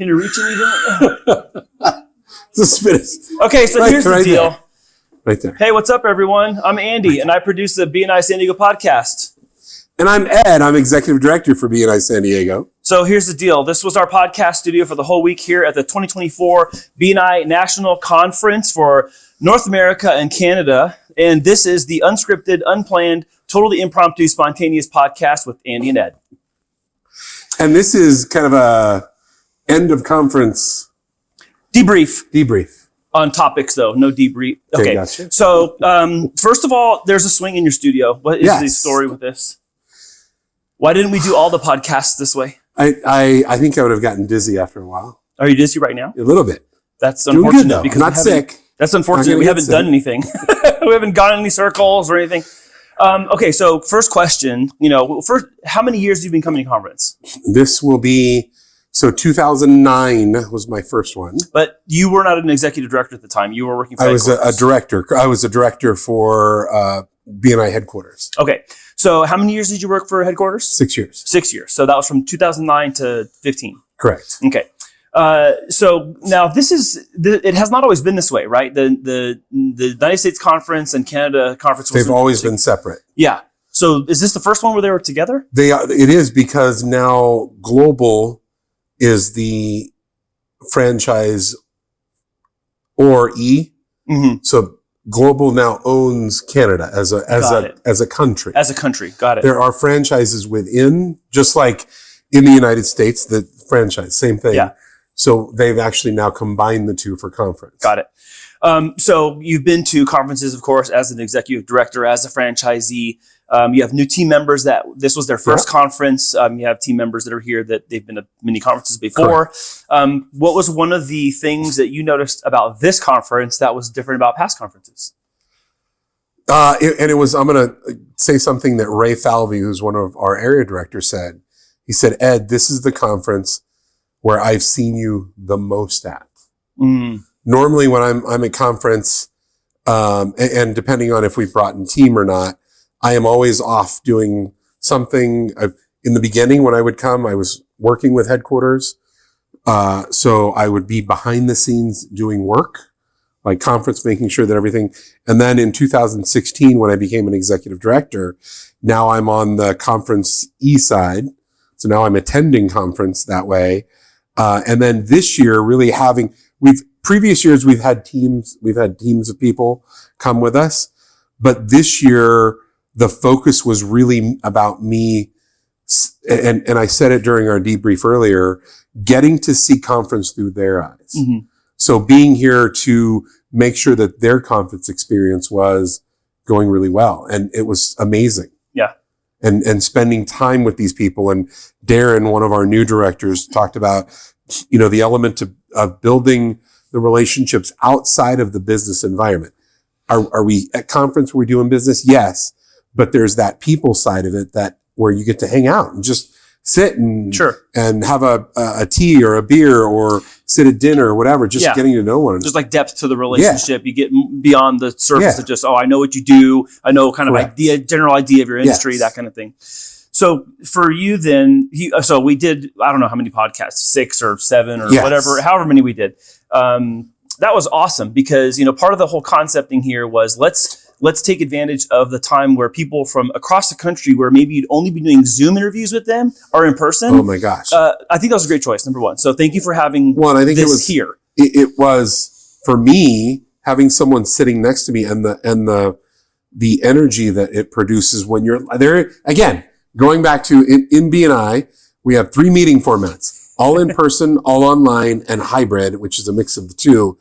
Can you reach anything? Okay, so here's the deal. There. Right there. Hey, what's up, everyone? I'm Andy, and I produce the BNI San Diego Podcast. And I'm Ed. I'm Executive Director for BNI San Diego. So here's the deal. This was our podcast studio for the whole week here at the 2024 BNI National Conference for North America and Canada. And this is the unscripted, unplanned, totally impromptu, spontaneous podcast with Andy and Ed. And this is kind of a end of conference debrief. On topics, though, no debrief. Okay, gotcha. So first of all, there's a swing in your studio. What is the story with this? Why didn't we do all the podcasts this way? I think I would have gotten dizzy after a while. Are you dizzy right now? A little bit. That's unfortunate. Good, because not sick. That's unfortunate. We haven't done anything. We haven't gone in any circles or anything. Okay, so first question. First, how many years have you been coming to conference? This will be... So 2009 was my first one. But you were not an executive director at the time. You were working for headquarters. I was a director. I was a director for BNI headquarters. Okay. So how many years did you work for headquarters? 6 years. 6 years. So that was from 2009 to 15. Correct. Okay. So now it has not always been this way, right? The United States conference and Canada conference. They've always been separate. Yeah. So is this the first one where they were together? It is, because now global is the franchise Mm-hmm. So global now owns Canada as a country. As a country, got it. There are franchises within, just like in the United States, the franchise, same thing. Yeah. So they've actually now combined the two for conference. Got it. So you've been to conferences, of course, as an executive director, as a franchisee. You have new team members that this was their first conference. You have team members that are here that they've been to many conferences before. What was one of the things that you noticed about this conference that was different about past conferences? I'm going to say something that Ray Falvey, who's one of our area directors, said. He said, Ed, this is the conference where I've seen you the most at. Mm. Normally when I'm at conference, and depending on if we've brought in team or not, I am always off doing something. In the beginning, when I would come, I was working with headquarters. So I would be behind the scenes doing work, like conference, making sure that everything. And then in 2016, when I became an executive director, now I'm on the conference side. So now I'm attending conference that way. And then this year, really previous years, we've had teams of people come with us. But this year, the focus was really about me, and I said it during our debrief earlier, getting to see conference through their eyes. Mm-hmm. So being here to make sure that their conference experience was going really well. And it was amazing. Yeah. And spending time with these people. And Darren, one of our new directors, talked about, the element of building the relationships outside of the business environment. Are we at conference? Were we doing business? Yes. But there's that people side of it where you get to hang out and just sit and have a tea or a beer or sit at dinner or whatever, just getting to know one another. Just like depth to the relationship. You get beyond the surface of just, I know what you do. I know kind of general idea of your industry, that kind of thing. So for you then, so we did, I don't know how many podcasts, 6 or 7 or whatever, however many we did. That was awesome because, part of the whole concepting here was let's take advantage of the time where people from across the country, where maybe you'd only be doing Zoom interviews with them, are in person. Oh my gosh. I think that was a great choice, number one. So thank you for having this here. It was, for me, having someone sitting next to me and the energy that it produces when you're there. Again, going back to in BNI, we have 3 meeting formats. All in person, all online, and hybrid, which is a mix of the two.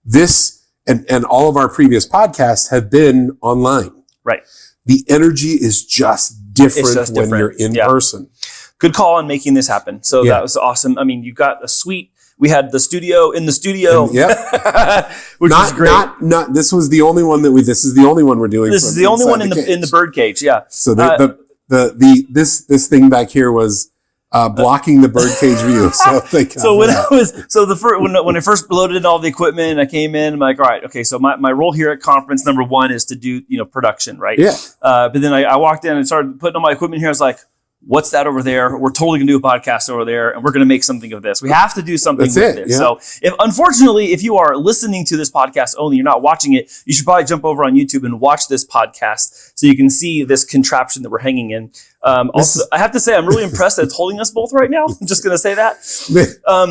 This and all of our previous podcasts have been online. Right. The energy is just different when you're in person. Good call on making this happen. So that was awesome. I mean, you got a suite. We had the studio in the studio. Which was great. This was the only one this is the only one we're doing. This is the only one in the bird cage. Yeah. So this thing back here was blocking the birdcage view. When I first loaded in all the equipment, I came in, I'm like, all right, okay. So my role here at conference, number one, is to do, production, right? Yeah. But then I walked in and started putting all my equipment here. I was like, what's that over there? We're totally going to do a podcast over there, and we're going to make something of this. We have to do something with this. Yeah. So unfortunately, if you are listening to this podcast only, you're not watching it, you should probably jump over on YouTube and watch this podcast so you can see this contraption that we're hanging in. Also, I have to say, I'm really impressed that it's holding us both right now. I'm just going to say that.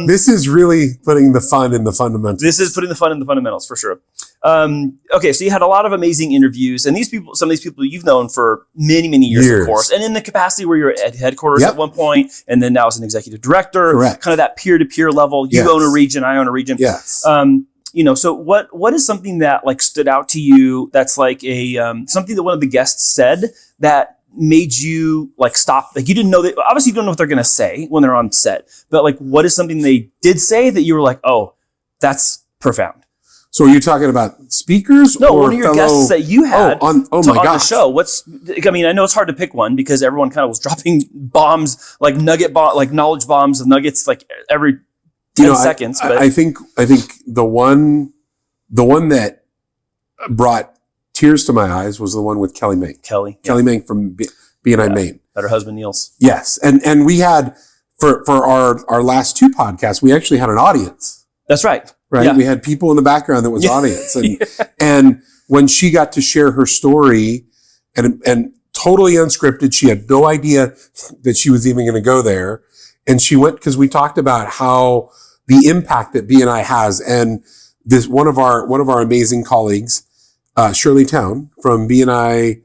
This is really putting the fun in the fundamentals. This is putting the fun in the fundamentals for sure. Okay, so you had a lot of amazing interviews, and some of these people you've known for many, many years, of course, and in the capacity where you're at headquarters at one point, and then now as an executive director, kind of that peer-to-peer level. You own a region, I own a region. Yes. So what is something that like stood out to you that's like a something that one of the guests said that made you like stop? Like you didn't know that, obviously you don't know what they're going to say when they're on set, but like what is something they did say that you were like, oh, that's profound? So are you talking about speakers? No, one of your guests that you had on the show. I know it's hard to pick one because everyone kind of was dropping bombs, like knowledge bombs of nuggets, like every 10 seconds. But I think the one that brought tears to my eyes was the one with Kelly Mang. Kelly Mang from BNI Maine. That her husband Niels. Yes. And we had, for our last two podcasts, we actually had an audience. That's right. Right. Yeah. We had people in the background that was audience. And, and when she got to share her story and totally unscripted, she had no idea that she was even going to go there. And she went, because we talked about how the impact that BNI has. And this, one of our amazing colleagues, Shirley Town from BNI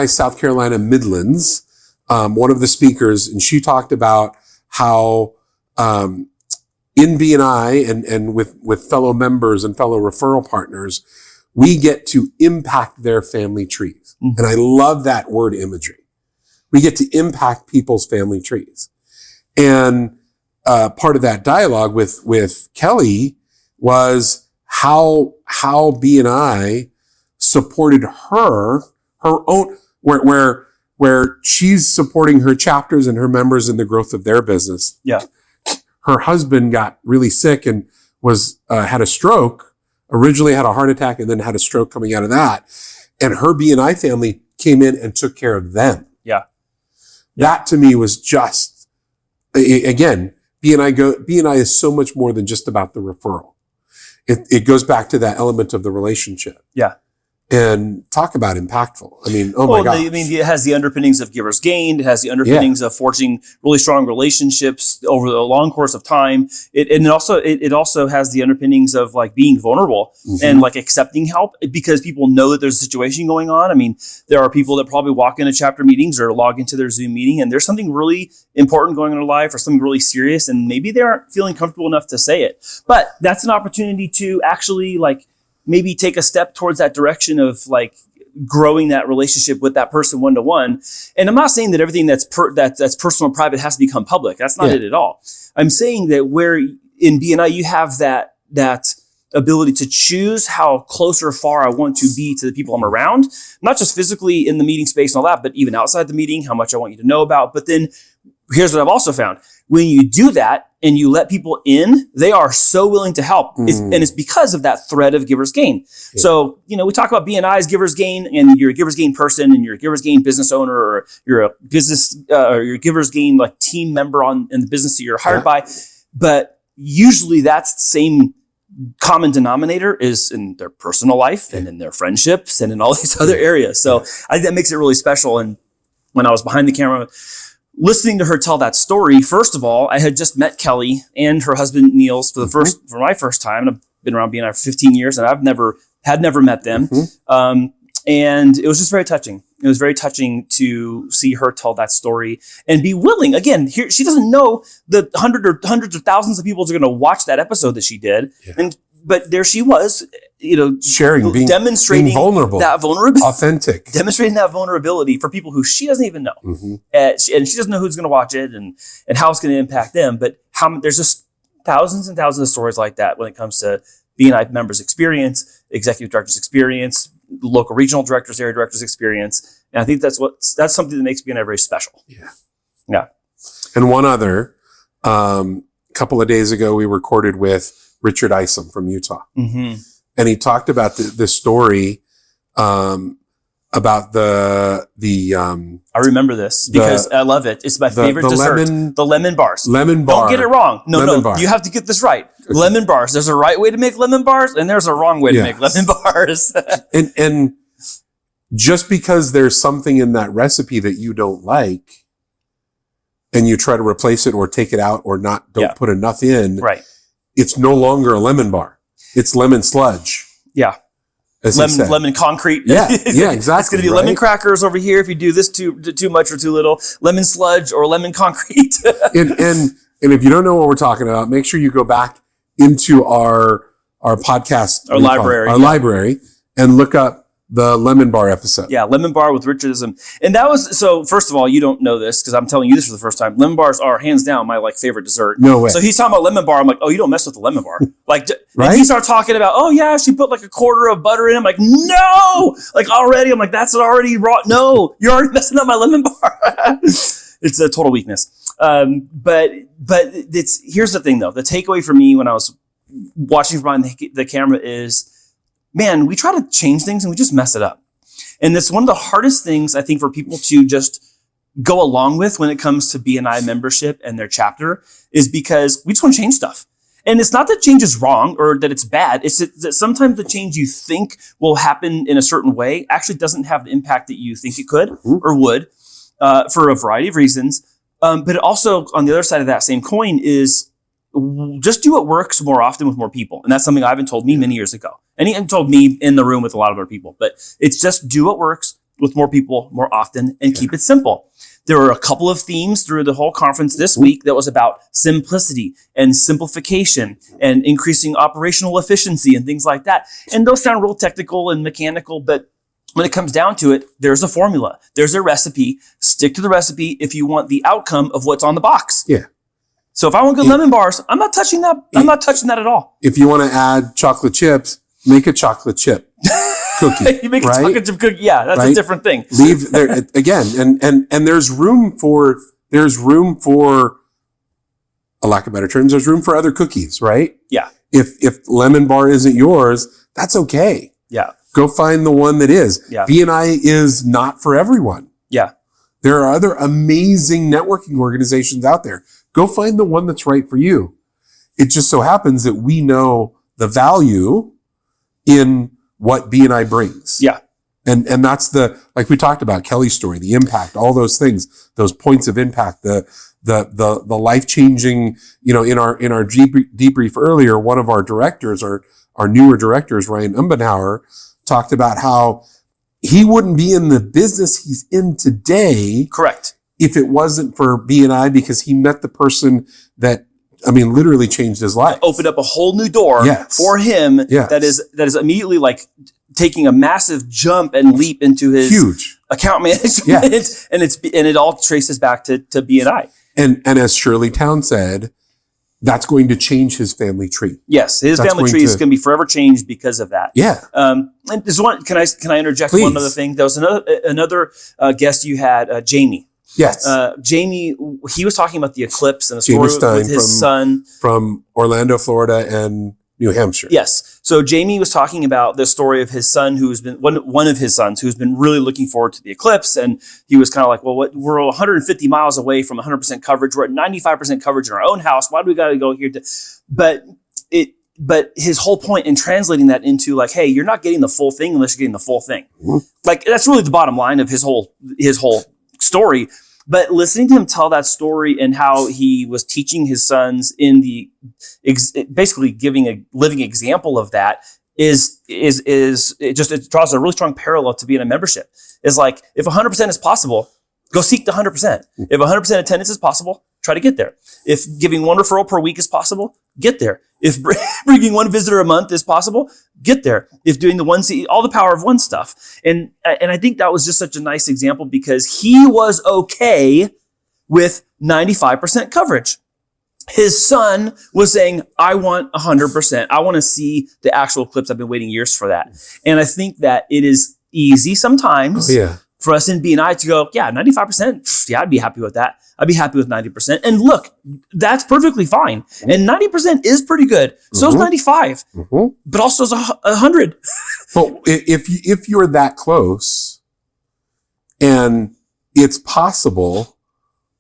South Carolina Midlands, one of the speakers, and she talked about how, in BNI and with fellow members and fellow referral partners, we get to impact their family trees. Mm-hmm. And I love that word imagery. We get to impact people's family trees. And part of that dialogue with Kelly was how BNI supported her own, where she's supporting her chapters and her members in the growth of their business. Yeah. Her husband got really sick and had a stroke, originally had a heart attack and then had a stroke coming out of that. And her BNI family came in and took care of them. Yeah. That to me was just, again, BNI is so much more than just about the referral. It goes back to that element of the relationship. Yeah. And talk about impactfment. I mean, my God. I mean, it has the underpinnings of givers gained. It has the underpinnings of forging really strong relationships over a long course of time. It also has the underpinnings of like being vulnerable and like accepting help because people know that there's a situation going on. I mean, there are people that probably walk into chapter meetings or log into their Zoom meeting and there's something really important going on in their life or something really serious, and maybe they aren't feeling comfortable enough to say it. But that's an opportunity to actually like maybe take a step towards that direction of like growing that relationship with that person one-to-one. And I'm not saying that everything that's personal and private has to become public. That's not it at all. I'm saying that where in BNI you have that ability to choose how close or far I want to be to the people I'm around, not just physically in the meeting space and all that, but even outside the meeting, how much I want you to know about. But then here's what I've also found. When you do that and you let people in, they are so willing to help. And it's because of that thread of giver's gain. Yeah. So, we talk about BNI's giver's gain, and you're a giver's gain person and you're a giver's gain business owner, or you're a business, or you're a giver's gain like team member in the business that you're hired by. But usually that's the same common denominator is in their personal life and in their friendships and in all these other areas. So I think that makes it really special. And when I was behind the camera, listening to her tell that story, first of all, I had just met Kelly and her husband Niels for my first time. And I've been around BNI for 15 years, and I've never met them. And it was just very touching. It was very touching to see her tell that story and be willing. Again, here she doesn't know the hundreds of thousands of people are going to watch that episode that she did, but there she was, sharing, demonstrating vulnerable, that vulnerability, authentic, demonstrating that vulnerability for people who she doesn't even know, and she doesn't know who's going to watch it and how it's going to impact them. But there's just thousands and thousands of stories like that when it comes to BNI members' experience, executive directors' experience, local regional directors, area directors' experience, and I think that's something that makes BNI very special. Yeah. And one other, couple of days ago, we recorded with Richard Isom from Utah. And he talked about the story about the I remember this because I love it. It's my favorite dessert. The lemon bars. Lemon bar. Don't get it wrong. No. Bar. You have to get this right. Okay. Lemon bars. There's a right way to make lemon bars, and there's a wrong way to make lemon bars. and just because there's something in that recipe that you don't like, and you try to replace it or take it out or don't put enough in, right? It's no longer a lemon bar. It's lemon sludge. Yeah. Lemon concrete. Yeah, exactly. It's going to be lemon crackers over here if you do this too much or too little. Lemon sludge or lemon concrete. and if you don't know what we're talking about, make sure you go back into our podcast, library, and look up the lemon bar episode. Yeah, lemon bar with Richardism. And that was, so first of all, you don't know this because I'm telling you this for the first time. Lemon bars are hands down my favorite dessert. No way. So he's talking about lemon bar. I'm like, oh, you don't mess with the lemon bar. Right? And he started talking about, oh yeah, she put a quarter of butter in. I'm like, no, already. I'm like, that's already raw. No, you're already messing up my lemon bar. It's a total weakness. But here's the thing though. The takeaway for me when I was watching from behind the camera is, man, we try to change things and we just mess it up. And it's one of the hardest things I think for people to just go along with when it comes to BNI membership and their chapter is because we just want to change stuff. And it's not that change is wrong or that it's bad. It's that sometimes the change you think will happen in a certain way actually doesn't have the impact that you think it could or would for a variety of reasons. But it also, on the other side of that same coin, is just do what works more often with more people. And that's something Ivan told me many years ago. And he told me in the room with a lot of other people. But it's just do what works with more people more often and keep it simple. There were a couple of themes through the whole conference this week that was about simplicity and simplification and increasing operational efficiency and things like that. And those sound real technical and mechanical, but when it comes down to it, there's a formula. There's a recipe. Stick to the recipe if you want the outcome of what's on the box. Yeah. So if I want good lemon bars, I'm not touching that. I'm not touching that at all. If you want to add chocolate chips, make a chocolate chip cookie. You make a chocolate chip cookie. Yeah, that's a different thing. Leave there again, and there's room for a lack of better terms. There's room for other cookies, right? Yeah. If lemon bar isn't yours, that's okay. Yeah. Go find the one that is. Yeah. BNI is not for everyone. Yeah. There are other amazing networking organizations out there. Go find the one that's right for you. It just so happens that we know the value in what BNI brings. Yeah. And that's like we talked about, Kelly's story, the impact, all those things, those points of impact, the life-changing, in our debrief earlier, one of our directors, our newer directors, Ryan Umbenhauer, talked about how he wouldn't be in the business he's in today. Correct. If it wasn't for BNI, because he met the person that, literally changed his life. Opened up a whole new door for him that is immediately taking a massive jump and leap into his huge account management. And it all traces back to BNI. And as Shirley Town said, that's going to change his family tree. Yes, his family tree is going to be forever changed because of that. Yeah. And there's one. Can I interject Please. one other thing? There was another guest you had, Jamie. Yes. Jamie, he was talking about the eclipse and a story with his son from Orlando, Florida, and New Hampshire. Yes. So Jamie was talking about the story of his son, who's been one of his sons who's been really looking forward to the eclipse. And he was kind of like, well, we're 150 miles away from 100% coverage. We're at 95% coverage in our own house. Why do we got to go here? But his whole point in translating that into hey, you're not getting the full thing unless you're getting the full thing. Mm-hmm. That's really the bottom line of his whole story. But listening to him tell that story and how he was teaching his sons in basically giving a living example of that it draws a really strong parallel to being a membership. It's like, if 100% is possible, go seek the 100%. If 100% attendance is possible, try to get there. If giving one referral per week is possible, get there. If bringing one visitor a month is possible, get there. If doing all the power of one stuff. And I think that was just such a nice example because he was okay with 95% coverage. His son was saying, I want 100%. I want to see the actual eclipse. I've been waiting years for that. And I think that it is easy sometimes for us in BNI to go, 95%. Yeah, I'd be happy with that. I'd be happy with 90%. And look, that's perfectly fine. And 90% is pretty good. So is 95, but also is 100. But if you're that close, And it's possible.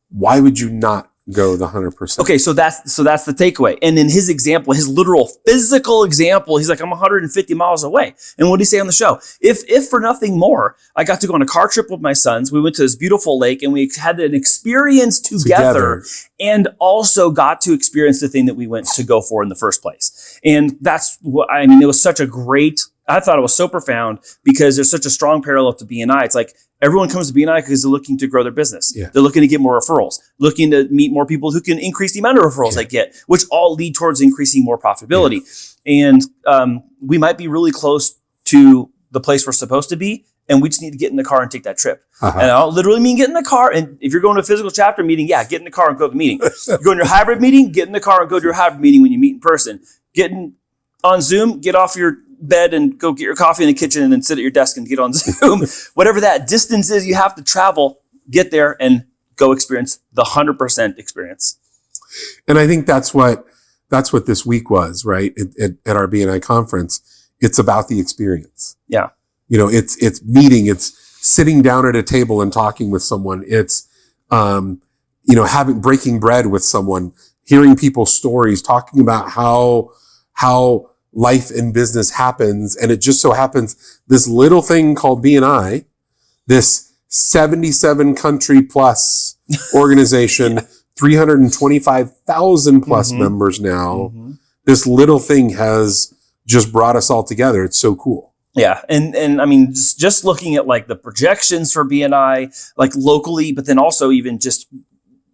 Why would you not go the 100%? Okay, so that's the takeaway. And in his example, his literal physical example, he's like, I'm 150 miles away. And what did he say on the show? If for nothing more, I got to go on a car trip with my sons. We went to this beautiful lake and we had an experience together. And also got to experience the thing that we went to go for in the first place. And that's what, I mean, it was such a great, I thought it was so profound because there's such a strong parallel to BNI. It's like everyone comes to BNI because they're looking to grow their business. Yeah. They're looking to get more referrals, looking to meet more people who can increase the amount of referrals they get, which all lead towards increasing more profitability. And we might be really close to the place we're supposed to be, and we just need to get in the car and take that trip. And I don't literally mean get in the car. And if you're going to a physical chapter meeting, get in the car and go to the meeting. You're going to your hybrid meeting, get in the car and go to your hybrid meeting when you meet in person. Getting on Zoom, get off your bed and go get your coffee in the kitchen and then sit at your desk and get on Zoom. Whatever that distance is you have to travel, get there and go experience the 100% experience. And I think that's what this week was, right? At our BNI conference. It's about the experience. Yeah. You know, it's meeting, it's sitting down at a table and talking with someone. It's, breaking bread with someone, hearing people's stories, talking about how life and business happens. And it just so happens this little thing called BNI, this 77 country plus organization, 325,000 plus members now. This little thing has just brought us all together. It's so cool. Yeah. And I mean, just looking at like the projections for BNI, like locally, but then also even just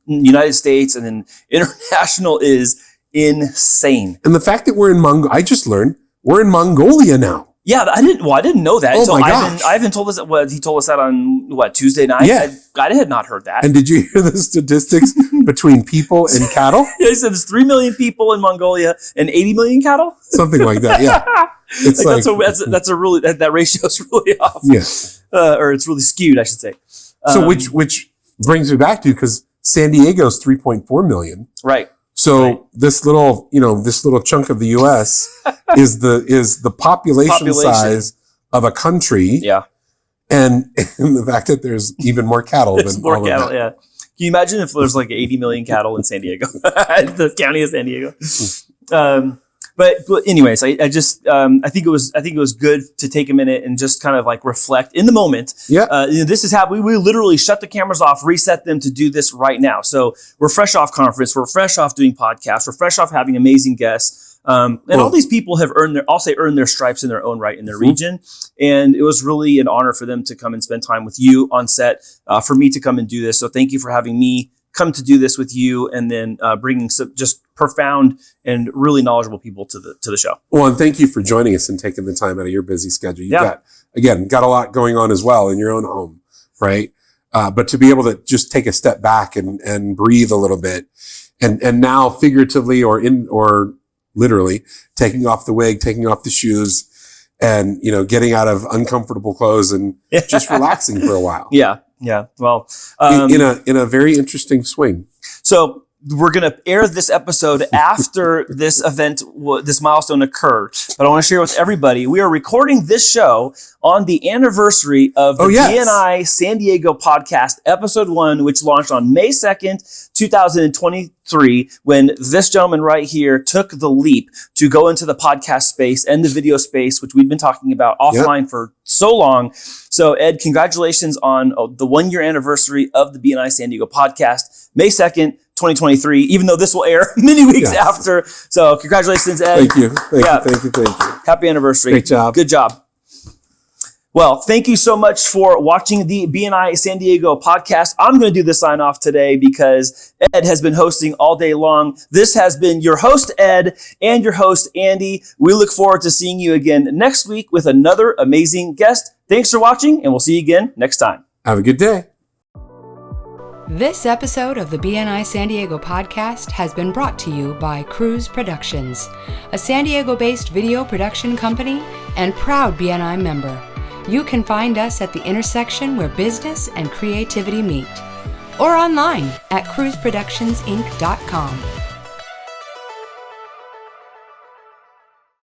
United States and then international is insane. And the fact that we're in I just learned we're in Mongolia now. Yeah, I didn't know that. Oh my gosh. Ivan told us that. He told us that on Tuesday night. Yeah. I had not heard that. And did you hear the statistics between people and cattle? Yeah, he said there's 3 million people in Mongolia and 80 million cattle. Something like that. Yeah. It's like that's a really that ratio is really off. Yeah. Or it's really skewed, I should say. So which brings me back to, because San Diego's 3.4 million. Right. So this little chunk of the U.S. is the population size of a country. Yeah. And the fact that there's even more cattle than more all cattle, of that. yeah. Can you imagine if there's like 80 million cattle in San Diego, the county of San Diego? But anyways, I think it was good to take a minute and just kind of like reflect in the moment. Yeah. This is how we literally shut the cameras off, reset them to do this right now. So we're fresh off conference. We're fresh off doing podcasts. We're fresh off having amazing guests. All these people have earned their stripes in their own right in their region. And it was really an honor for them to come and spend time with you on set, for me to come and do this. So thank you for having me come to do this with you, and then bringing some just profound and really knowledgeable people to the show. Well, and thank you for joining us and taking the time out of your busy schedule. You've got a lot going on as well in your own home, right? But to be able to just take a step back and breathe a little bit, and now figuratively or literally taking off the wig, taking off the shoes, and getting out of uncomfortable clothes and just relaxing for a while. Yeah. Yeah. Well, in a very interesting swing. So we're going to air this episode after this event, this milestone occurred. But I want to share with everybody, we are recording this show on the anniversary of the BNI San Diego Podcast, episode 1, which launched on May 2nd, 2023, when this gentleman right here took the leap to go into the podcast space and the video space, which we've been talking about offline for so long. So Ed, congratulations on the 1-year anniversary of the BNI San Diego Podcast, May 2nd, 2023, even though this will air many weeks after. So congratulations, Ed. Thank you. Thank you. Happy anniversary. Great job. Good job. Well, thank you so much for watching the BNI San Diego podcast. I'm going to do the sign off today because Ed has been hosting all day long. This has been your host, Ed, and your host, Andy. We look forward to seeing you again next week with another amazing guest. Thanks for watching, and we'll see you again next time. Have a good day. This episode of the BNI San Diego podcast has been brought to you by Cruz Productions, a San Diego-based video production company and proud BNI member. You can find us at the intersection where business and creativity meet, or online at cruzproductionsinc.com.